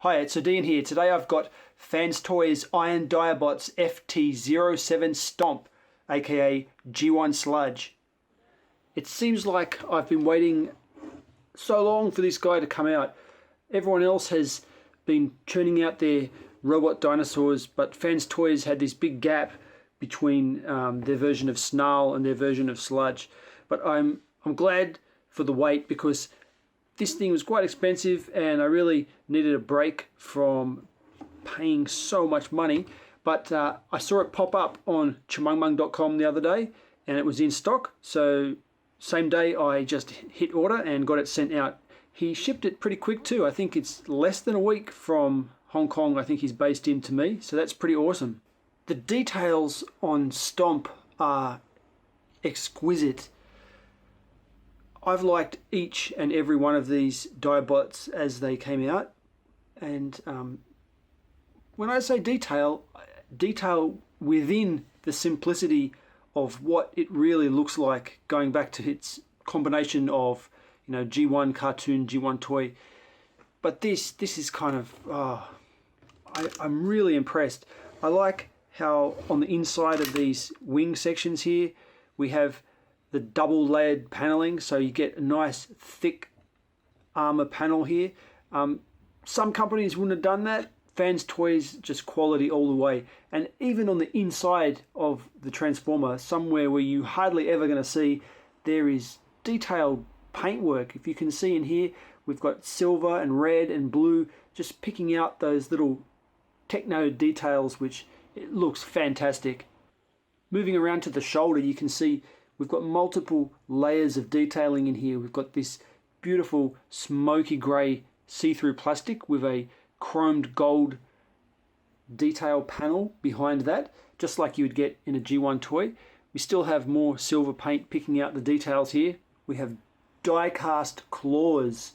Hi, it's odeean here. Today I've got FansToys Iron Dibot's FT-07 Stomp, aka G1 Sludge. It seems like I've been waiting so long for this guy to come out. Everyone else has been churning out their robot dinosaurs, but FansToys had this big gap between their version of Snarl and their version of Sludge. But I'm glad for the wait, because this thing was quite expensive and I really needed a break from paying so much money. But I saw it pop up on chmungmung.com the other day and it was in stock. So same day I just hit order and got it sent out. He shipped it pretty quick too. I think it's less than a week from Hong Kong. I think he's based in to me. So that's pretty awesome. The details on Stomp are exquisite. I've liked each and every one of these Dinobots as they came out, and when I say detail within the simplicity of what it really looks like, going back to its combination of, you know, G1 cartoon, G1 toy. But this is kind of, I'm really impressed. I like how on the inside of these wing sections here we have the double layered paneling, so you get a nice thick armor panel here. Some companies wouldn't have done that. FansToys, just quality all the way. And even on the inside of the Transformer, somewhere where you hardly ever going to see, there is detailed paintwork. If you can see in here, we've got silver and red and blue, just picking out those little techno details, which it looks fantastic. Moving around to the shoulder, you can see we've got multiple layers of detailing in here. We've got this beautiful smoky grey see-through plastic with a chromed gold detail panel behind that, just like you would get in a G1 toy. We still have more silver paint picking out the details here. We have die-cast claws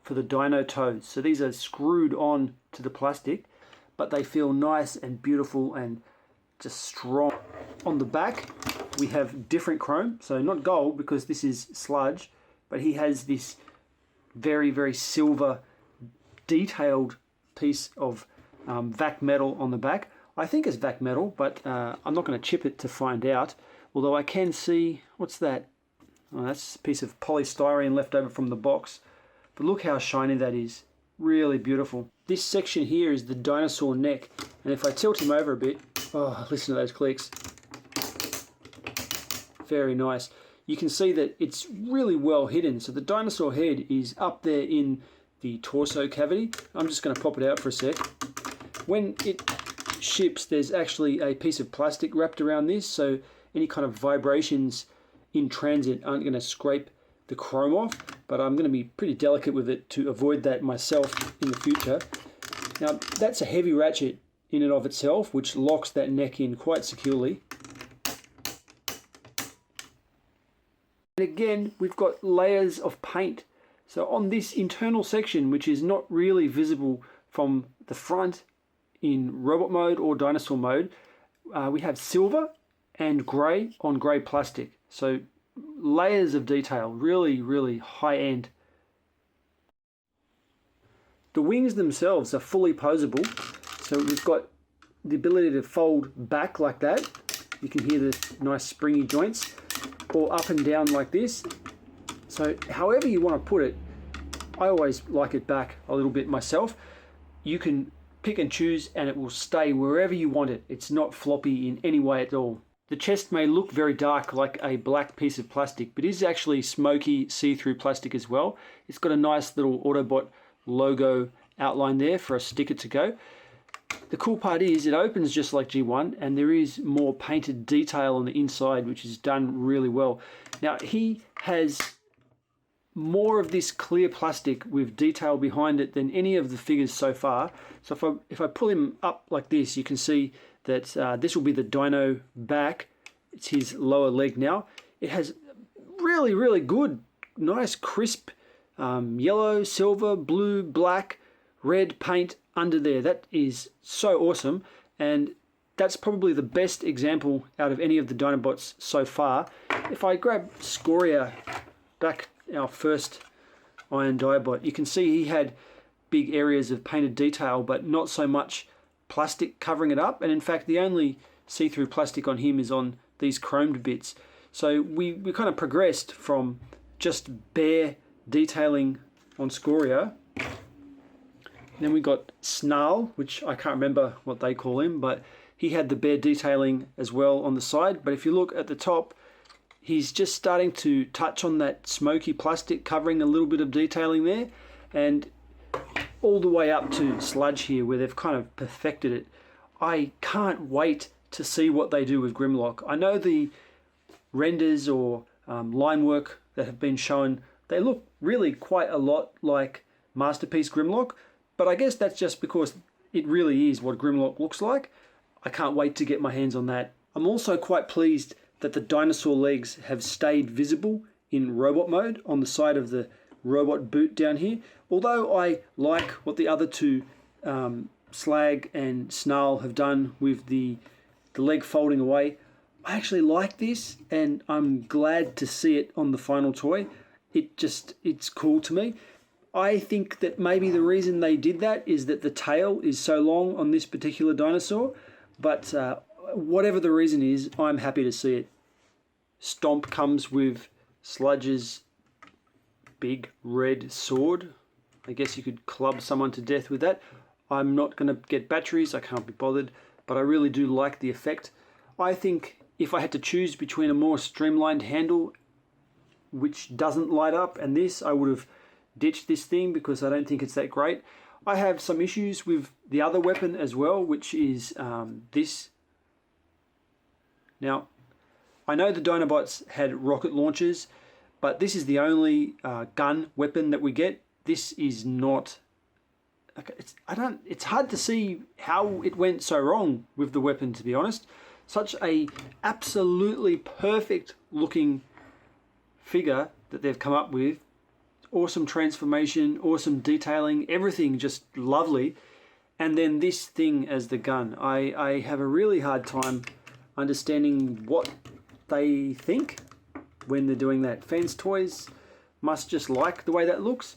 for the dino toes. So these are screwed on to the plastic, but they feel nice and beautiful and just strong. On the back, we have different chrome, so not gold because this is Sludge, but he has this very, very silver detailed piece of vac metal on the back. I think it's vac metal, but I'm not going to chip it to find out. Although I can see, what's that? Oh, that's a piece of polystyrene left over from the box. But look how shiny that is. Really beautiful. This section here is the dinosaur neck, and if I tilt him over a bit, oh, listen to those clicks. Very nice. You can see that it's really well hidden. So the dinosaur head is up there in the torso cavity. I'm just going to pop it out for a sec. When it ships, there's actually a piece of plastic wrapped around this, so any kind of vibrations in transit aren't going to scrape the chrome off, but I'm going to be pretty delicate with it to avoid that myself in the future. Now that's a heavy ratchet in and of itself, which locks that neck in quite securely. And again, we've got layers of paint. So on this internal section, which is not really visible from the front in robot mode or dinosaur mode, we have silver and grey on grey plastic. So layers of detail, really, really high end. The wings themselves are fully posable. So we've got the ability to fold back like that. You can hear the nice springy joints, or up and down like this. So however you want to put it, I always like it back a little bit myself. You can pick and choose and it will stay wherever you want it. It's not floppy in any way at all. The chest may look very dark like a black piece of plastic, but it is actually smoky see-through plastic as well. It's got a nice little Autobot logo outline there for a sticker to go. The cool part is it opens just like G1, and there is more painted detail on the inside, which is done really well. Now he has more of this clear plastic with detail behind it than any of the figures so far. So if I pull him up like this, you can see that this will be the dino back. It's his lower leg now. It has really, really good, nice, crisp yellow, silver, blue, black, red paint under there. That is so awesome, and that's probably the best example out of any of the Dinobots so far. If I grab Scoria, back our first Iron Dibot, you can see he had big areas of painted detail, but not so much plastic covering it up. And in fact, the only see-through plastic on him is on these chromed bits. So we kind of progressed from just bare detailing on Scoria. Then we got Snarl, which I can't remember what they call him, but he had the bare detailing as well on the side. But if you look at the top, he's just starting to touch on that smoky plastic, covering a little bit of detailing there. And all the way up to Sludge here, where they've kind of perfected it. I can't wait to see what they do with Grimlock. I know the renders or line work that have been shown, they look really quite a lot like Masyerpiece Grimlock, but I guess that's just because it really is what Grimlock looks like. I can't wait to get my hands on that. I'm also quite pleased that the dinosaur legs have stayed visible in robot mode on the side of the robot boot down here. Although I like what the other two, Slag and Snarl, have done with the leg folding away, I actually like this, and I'm glad to see it on the final toy. It's cool to me. I think that maybe the reason they did that is that the tail is so long on this particular dinosaur, but whatever the reason is, I'm happy to see it. Stomp comes with Sludge's big red sword. I guess you could club someone to death with that. I'm not going to get batteries, I can't be bothered, but I really do like the effect. I think if I had to choose between a more streamlined handle, which doesn't light up, and this, I would have ditched this thing because I don't think it's that great. I have some issues with the other weapon as well, which is this. Now, I know the Dinobots had rocket launchers, but this is the only gun weapon that we get. This is not... It's hard to see how it went so wrong with the weapon, to be honest. Such a absolutely perfect looking figure that they've come up with. Awesome transformation, awesome detailing, everything just lovely. And then this thing as the gun. I have a really hard time understanding what they think when they're doing that. FansToys must just like the way that looks.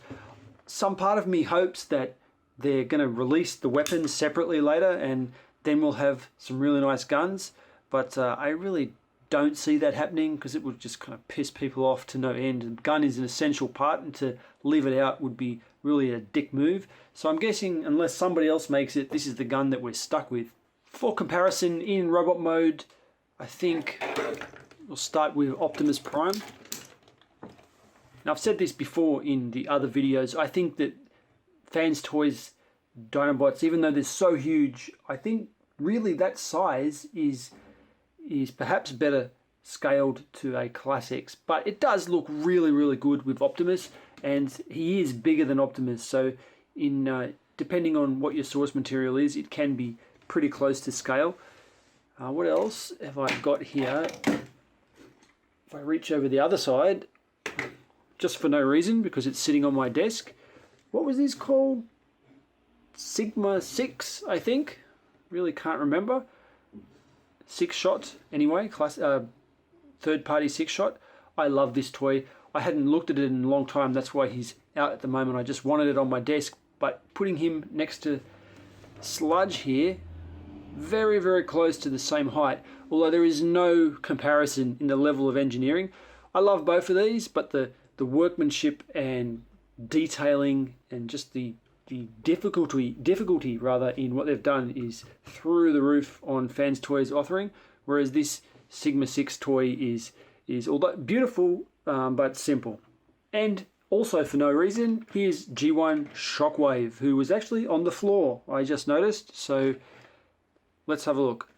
Some part of me hopes that they're going to release the weapons separately later, and then we'll have some really nice guns. But I really don't see that happening, because it would just kind of piss people off to no end. The gun is an essential part, and to leave it out would be really a dick move. So I'm guessing, unless somebody else makes it, this is the gun that we're stuck with. For comparison, in robot mode, I think we'll start with Optimus Prime. Now, I've said this before in the other videos. I think that FansToys Dinobots, even though they're so huge, I think really that size is perhaps better scaled to a Class X. But it does look really, really good with Optimus, and he is bigger than Optimus. So in depending on what your source material is, it can be pretty close to scale. What else have I got here? If I reach over the other side, just for no reason, because it's sitting on my desk. What was this called? Sigma 6, I think. Really can't remember. 6-shot, anyway. Third-party 6-shot. I love this toy. I hadn't looked at it in a long time. That's why he's out at the moment. I just wanted it on my desk. But putting him next to Sludge here, very, very close to the same height. Although there is no comparison in the level of engineering. I love both of these, but the workmanship and detailing and just the difficulty rather in what they've done is through the roof on FansToys authoring, whereas this Sigma 6 toy is although beautiful but simple. And also for no reason, here's G1 Shockwave, who was actually on the floor, I just noticed. So let's have a look.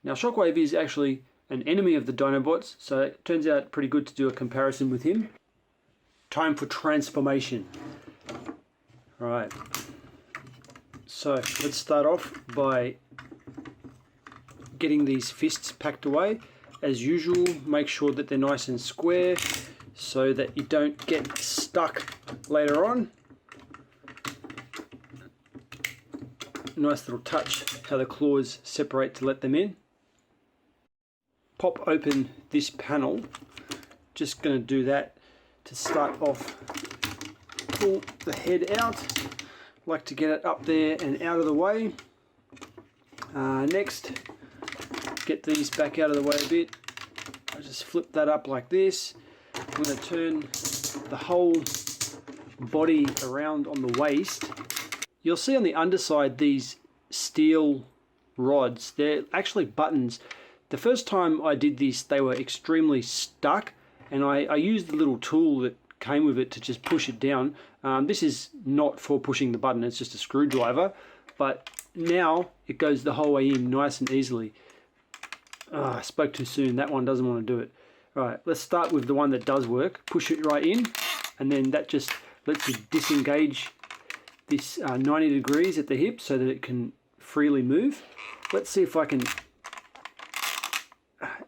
Now Shockwave is actually an enemy of the Dinobots, so it turns out pretty good to do a comparison with him. Time for transformation. Right, so let's start off by getting these fists packed away. As usual, make sure that they're nice and square so that you don't get stuck later on. Nice little touch how the claws separate to let them in. Pop open this panel. Just going to do that to start off. Pull the head out, like to get it up there and out of the way. Next, get these back out of the way a bit. I just flip that up like this. I'm going to turn the whole body around on the waist. You'll see on the underside these steel rods. They're actually buttons. The first time I did this, they were extremely stuck, and I used the little tool that came with it to just push it down. This is not for pushing the button, it's just a screwdriver, but now it goes the whole way in nice and easily. I spoke too soon, that one doesn't want to do it. Alright, let's start with the one that does work. Push it right in, and then that just lets you disengage this 90 degrees at the hip so that it can freely move. Let's see if I can...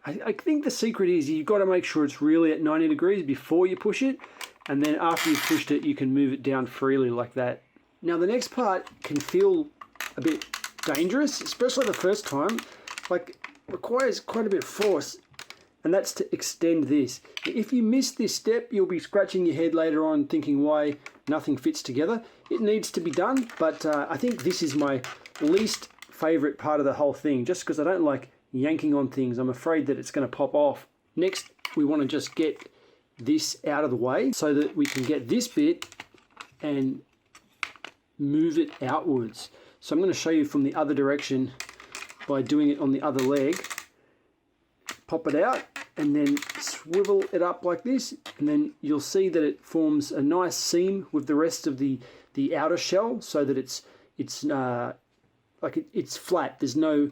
I think the secret is you've got to make sure it's really at 90 degrees before you push it, and then after you've pushed it you can move it down freely like that. Now the next part can feel a bit dangerous, especially the first time. Like, requires quite a bit of force, and that's to extend this. If you miss this step, you'll be scratching your head later on thinking why nothing fits together. It needs to be done, but I think this is my least favorite part of the whole thing, just because I don't like yanking on things. I'm afraid that it's going to pop off. Next, we want to just get this out of the way so that we can get this bit and move it outwards. So I'm going to show you from the other direction by doing it on the other leg. Pop it out and then swivel it up like this, and then you'll see that it forms a nice seam with the rest of the outer shell, so that it's flat. There's no,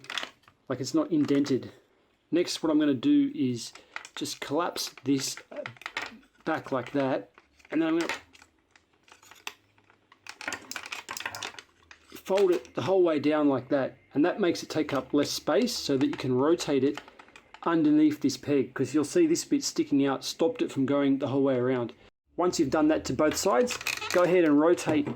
like, it's not indented. Next, what I'm going to do is just collapse this back like that, and then I'm going to fold it the whole way down like that, and that makes it take up less space so that you can rotate it underneath this peg, because you'll see this bit sticking out stopped it from going the whole way around. Once you've done that to both sides, go ahead and rotate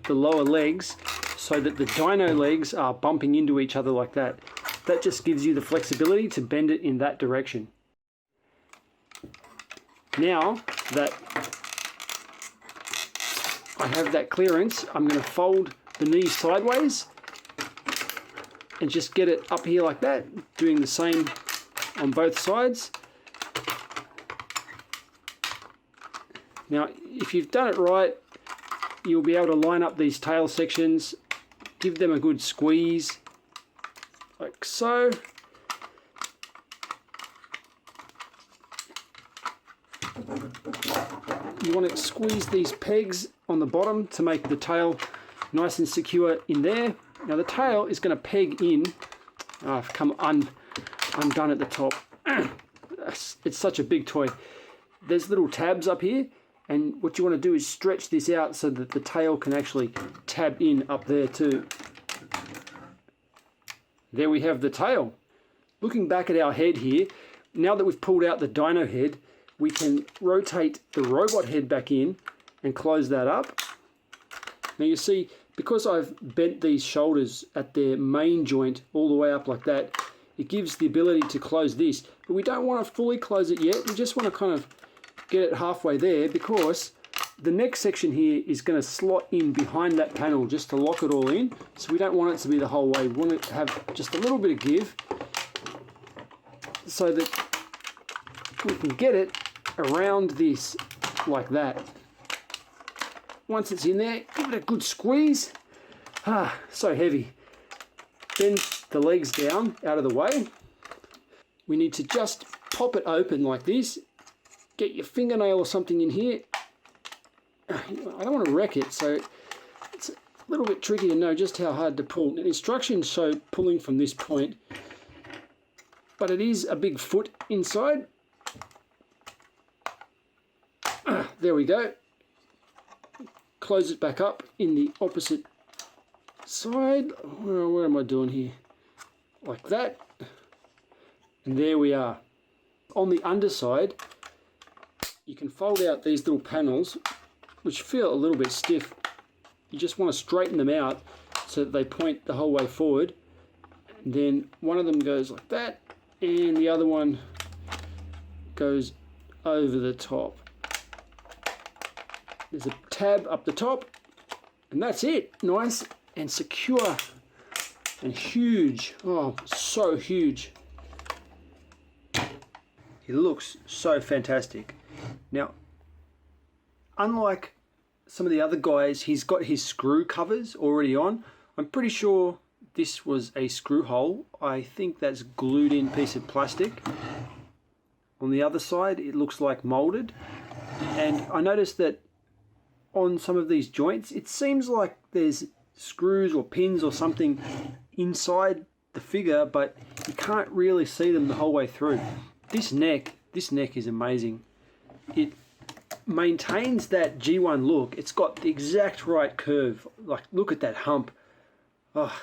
the lower legs so that the dino legs are bumping into each other like that. That just gives you the flexibility to bend it in that direction. Now that I have that clearance, I'm going to fold the knees sideways and just get it up here like that, doing the same on both sides. Now, if you've done it right, you'll be able to line up these tail sections, give them a good squeeze, like so. You want to squeeze these pegs on the bottom to make the tail nice and secure in there. Now the tail is going to peg in. I've come undone at the top. It's such a big toy. There's little tabs up here, and what you want to do is stretch this out so that the tail can actually tab in up there too. There we have the tail. Looking back at our head here, now that we've pulled out the dino head, we can rotate the robot head back in and close that up. Now you see, because I've bent these shoulders at their main joint all the way up like that, it gives the ability to close this. But we don't want to fully close it yet. We just want to kind of get it halfway there, because the next section here is going to slot in behind that panel just to lock it all in. So we don't want it to be the whole way. We want it to have just a little bit of give so that we can get it around this like that. Once it's in there, give it a good squeeze. So heavy. Bend the legs down out of the way. We need to just pop it open like this. Get your fingernail or something in here. I don't want to wreck it, so it's a little bit tricky to know just how hard to pull. The instructions show pulling from this point, but it is a big foot inside. There we go. Close it back up in the opposite side. Where am I doing here? Like that. And there we are. On the underside, you can fold out these little panels, which feel a little bit stiff. You just want to straighten them out so that they point the whole way forward. And then one of them goes like that, and the other one goes over the top. There's a tab up the top, And that's it. Nice and secure and huge. Oh, so huge. He looks so fantastic. Now, unlike some of the other guys, he's got his screw covers already on. I'm pretty sure this was a screw hole. I think that's glued in piece of plastic. On the other side, it looks like molded. And I noticed that on some of these joints, it seems like there's screws or pins or something inside the figure, but you can't really see them the whole way through. This neck is amazing. It maintains that G1 look. It's got the exact right curve. Like, look at that hump. Oh,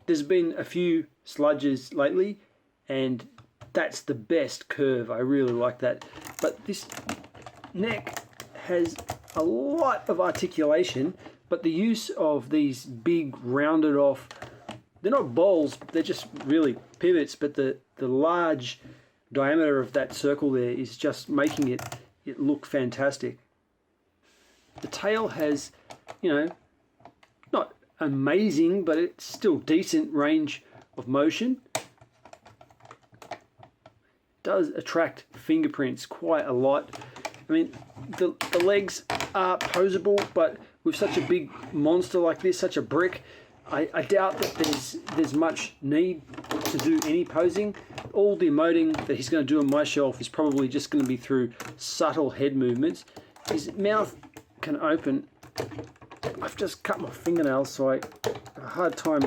there's been a few sludges lately, and that's the best curve. I really like that. But this neck has a lot of articulation, but the use of these big rounded off, they're not balls, they're just really pivots, but the large diameter of that circle there is just making it look fantastic. The tail has, you know, not amazing, but it's still decent range of motion. Does attract fingerprints quite a lot. I mean, the legs are posable, but with such a big monster like this, such a brick, I doubt that there's much need to do any posing. All the emoting that he's going to do on my shelf is probably just going to be through subtle head movements. His mouth can open. I've just cut my fingernails, so I have a hard time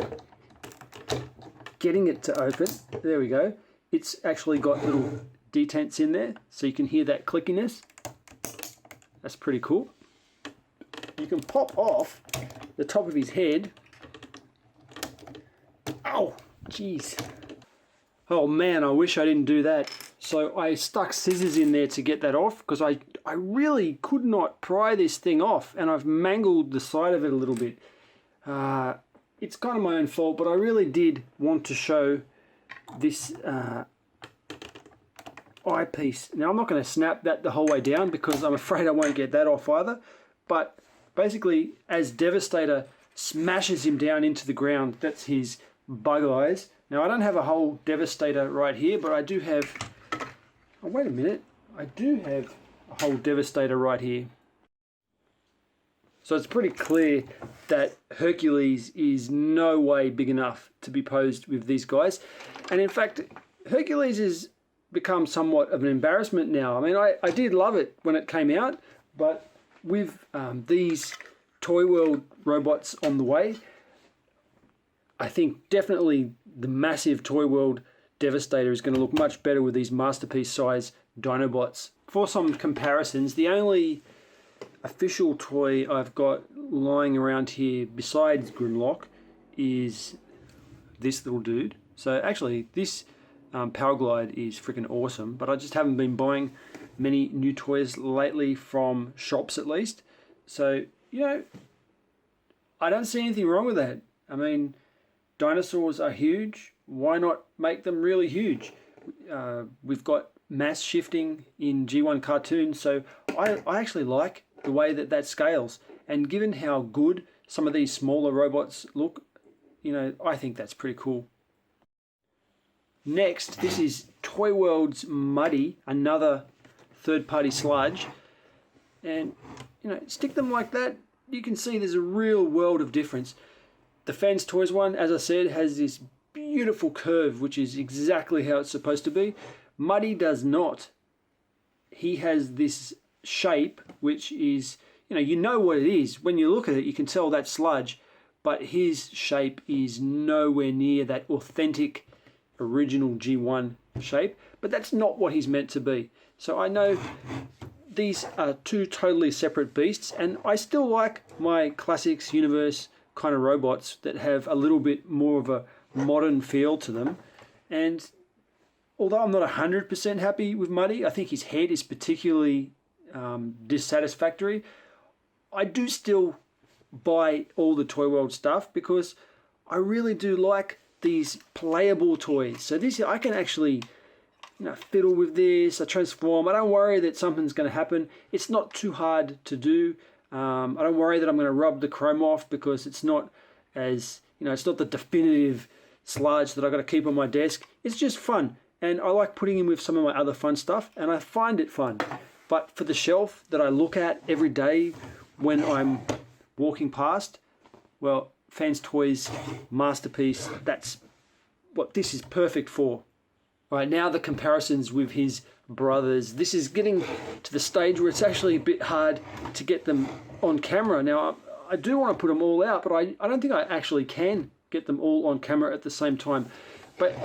getting it to open. There we go. It's actually got little detents in there, so you can hear that clickiness. That's pretty cool. You can pop off the top of his head. Ow, jeez. Oh man, I wish I didn't do that. So I stuck scissors in there to get that off, because I really could not pry this thing off, and I've mangled the side of it a little bit. It's kind of my own fault, but I really did want to show this eyepiece. Now I'm not going to snap that the whole way down, because I'm afraid I won't get that off either. But basically, as Devastator smashes him down into the ground, that's his bug eyes. Now I don't have a whole Devastator right here, but I do have, oh wait a minute, I do have a whole Devastator right here. So it's pretty clear that Hercules is no way big enough to be posed with these guys. And in fact, Hercules has become somewhat of an embarrassment now. I mean, I did love it when it came out, but with these Toy World robots on the way, I think definitely the massive Toy World Devastator is going to look much better with these Masyerpiece size Dinobots. For some comparisons, the only official toy I've got lying around here besides Grimlock is this little dude. So actually this Power Glide is freaking awesome, but I just haven't been buying many new toys lately, from shops at least. So, you know, I don't see anything wrong with that. I mean, dinosaurs are huge. Why not make them really huge? We've got mass shifting in G1 cartoons, so I actually like the way that scales. And given how good some of these smaller robots look, you know, I think that's pretty cool. Next, this is Toy World's Muddy, another third-party sludge. And, you know, stick them like that, you can see there's a real world of difference. The FansToys one, as I said, has this beautiful curve, which is exactly how it's supposed to be. Muddy does not. He has this shape, which is, you know what it is. When you look at it, you can tell that's sludge, but his shape is nowhere near that authentic, original G1 shape, but that's not what he's meant to be. So I know these are two totally separate beasts, and I still like my Classics Universe kind of robots that have a little bit more of a modern feel to them. And although I'm not 100% happy with Muddy, I think his head is particularly dissatisfactory, I do still buy all the Toy World stuff because I really do like these playable toys. So this, I can actually, you know, fiddle with this, I transform. I don't worry that something's going to happen. It's not too hard to do. I don't worry that I'm going to rub the chrome off because it's not as, it's not the definitive sludge that I've got to keep on my desk. It's just fun. And I like putting in with some of my other fun stuff, and I find it fun. But for the shelf that I look at every day when I'm walking past, well, FansToys Masyerpiece, that's what this is perfect for. Right, now the comparisons with his brothers. This is getting to the stage where it's actually a bit hard to get them on camera. Now, I do want to put them all out, but I don't think I actually can get them all on camera at the same time. But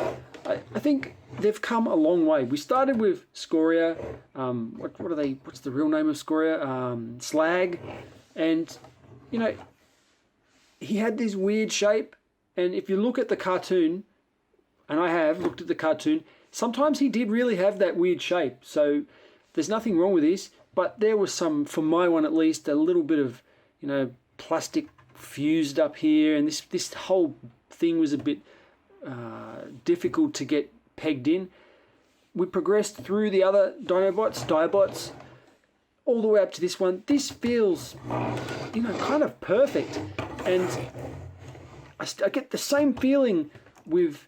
I think they've come a long way. We started with Scoria. What are they? What's the real name of Scoria? Slag. And, he had this weird shape. And if you look at the cartoon, and I have looked at the cartoon, sometimes he did really have that weird shape. So there's nothing wrong with this. But there was some, for my one at least, a little bit of, plastic fused up here. And this whole thing was a bit difficult to get pegged in. We progressed through the other Dinobots, all the way up to this one. This feels, kind of perfect. And I get the same feeling with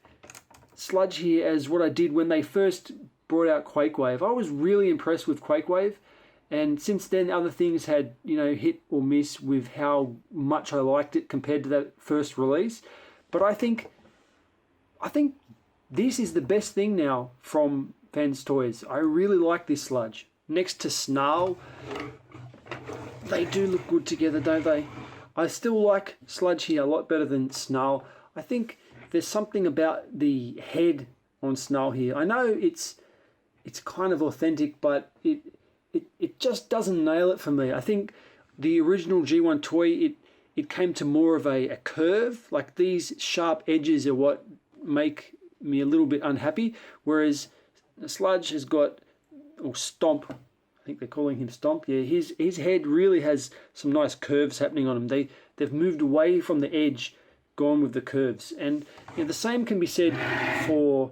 Sludge here as what I did when they first brought out Quakewave. I was really impressed with Quakewave, and since then other things had hit or miss with how much I liked it compared to that first release. But I think this is the best thing now from FansToys. I really like this Sludge. Next to Snarl, they do look good together, don't they? I still like Sludge here a lot better than Snarl. I think there's something about the head on Snarl here. I know it's kind of authentic, but it just doesn't nail it for me. I think the original G1 toy, it came to more of a curve. Like these sharp edges are what make me a little bit unhappy, whereas Sludge has got, or Stomp, I think they're calling him Stomp. Yeah, his head really has some nice curves happening on him. They've moved away from the edge, gone with the curves. And the same can be said for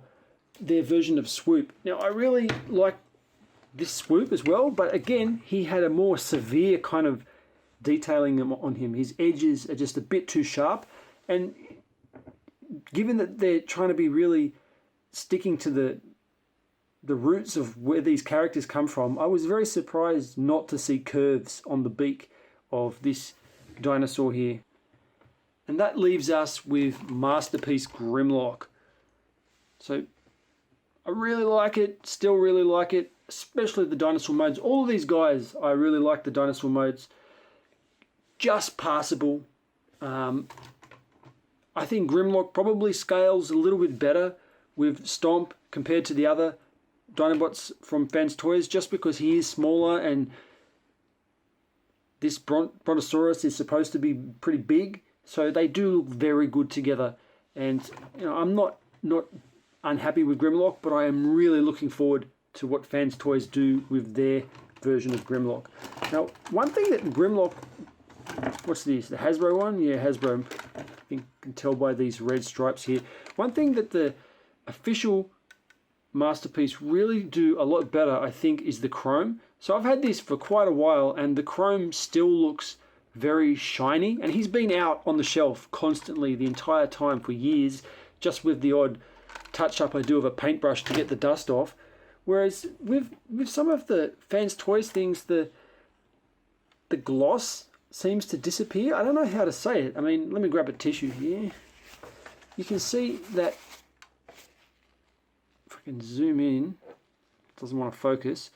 their version of Swoop. Now, I really like this Swoop as well, but again, he had a more severe kind of detailing on him. His edges are just a bit too sharp, and given that they're trying to be really sticking to the roots of where these characters come from, I was very surprised not to see curves on the beak of this dinosaur here. And that leaves us with Masyerpiece Grimlock. So I really like it, still really like it, especially the dinosaur modes. All of these guys, I really like the dinosaur modes. Just passable. I think Grimlock probably scales a little bit better with Stomp compared to the other Dinobots from FansToys, just because he is smaller, and this Brontosaurus is supposed to be pretty big, so they do look very good together. And I'm not unhappy with Grimlock, but I am really looking forward to what FansToys do with their version of Grimlock. Now, one thing that Grimlock, what's this? The Hasbro one? Yeah, Hasbro. You can tell by these red stripes here. One thing that the official Masyerpiece really do a lot better, I think, is the chrome. So I've had this for quite a while, and the chrome still looks very shiny, and he's been out on the shelf constantly the entire time for years, just with the odd touch up I do of a paintbrush to get the dust off. Whereas with some of the FansToys things, the gloss seems to disappear. I don't know how to say it. I mean, let me grab a tissue here. You can see that, if I can zoom in, it doesn't want to focus,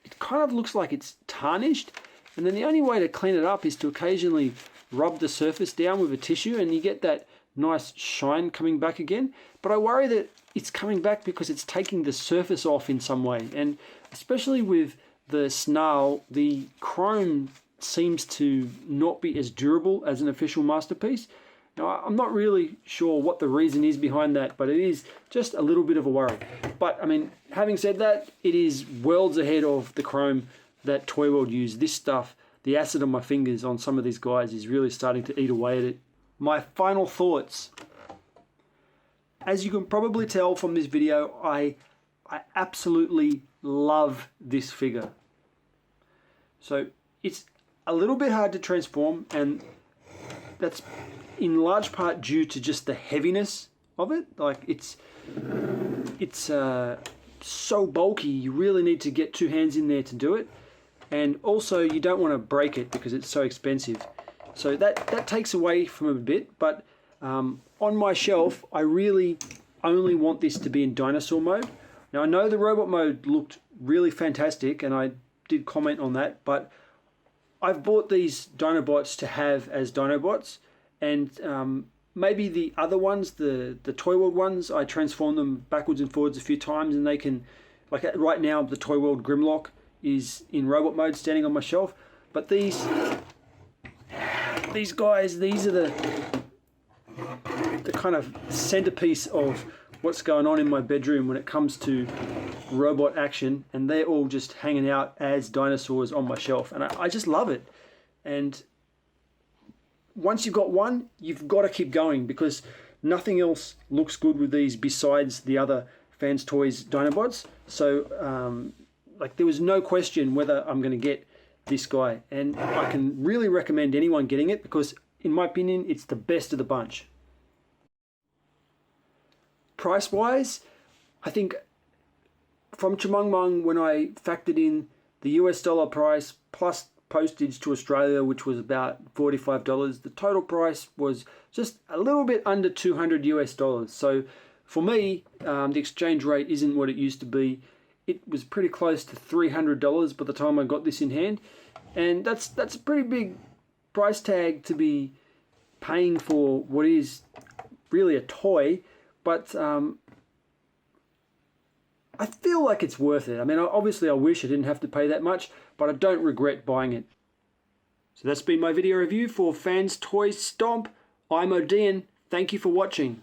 it kind of looks like it's tarnished, and then the only way to clean it up is to occasionally rub the surface down with a tissue, and you get that nice shine coming back again. But I worry that it's coming back because it's taking the surface off in some way, and especially with the Snarl, the chrome seems to not be as durable as an official Masyerpiece. Now, I'm not really sure what the reason is behind that, but it is just a little bit of a worry. But, I mean, having said that, it is worlds ahead of the chrome that Toy World used. This stuff, the acid on my fingers on some of these guys is really starting to eat away at it. My final thoughts. As you can probably tell from this video, I absolutely love this figure. So, it's a little bit hard to transform, and that's in large part due to just the heaviness of it. Like it's so bulky, you really need to get two hands in there to do it. And also you don't want to break it because it's so expensive. So that takes away from it a bit, but on my shelf, I really only want this to be in dinosaur mode. Now I know the robot mode looked really fantastic and I did comment on that, but I've bought these Dinobots to have as Dinobots, and maybe the other ones, the Toy World ones, I transform them backwards and forwards a few times and they can, like right now the Toy World Grimlock is in robot mode standing on my shelf, but these guys, these are the kind of centerpiece of what's going on in my bedroom when it comes to robot action, and they're all just hanging out as dinosaurs on my shelf, and I just love it. And once you've got one, you've got to keep going because nothing else looks good with these besides the other FansToys Dinobots. So like there was no question whether I'm going to get this guy, and I can really recommend anyone getting it because in my opinion it's the best of the bunch. Price wise, I think from Chumong, when I factored in the US dollar price plus postage to Australia, which was about $45, the total price was just a little bit under 200 US dollars. So for me, the exchange rate isn't what it used to be. It was pretty close to $300 by the time I got this in hand, and that's a pretty big price tag to be paying for what is really a toy. But I feel like it's worth it. I mean, obviously I wish I didn't have to pay that much, but I don't regret buying it. So that's been my video review for FansToys Stomp. I'm odeean. Thank you for watching.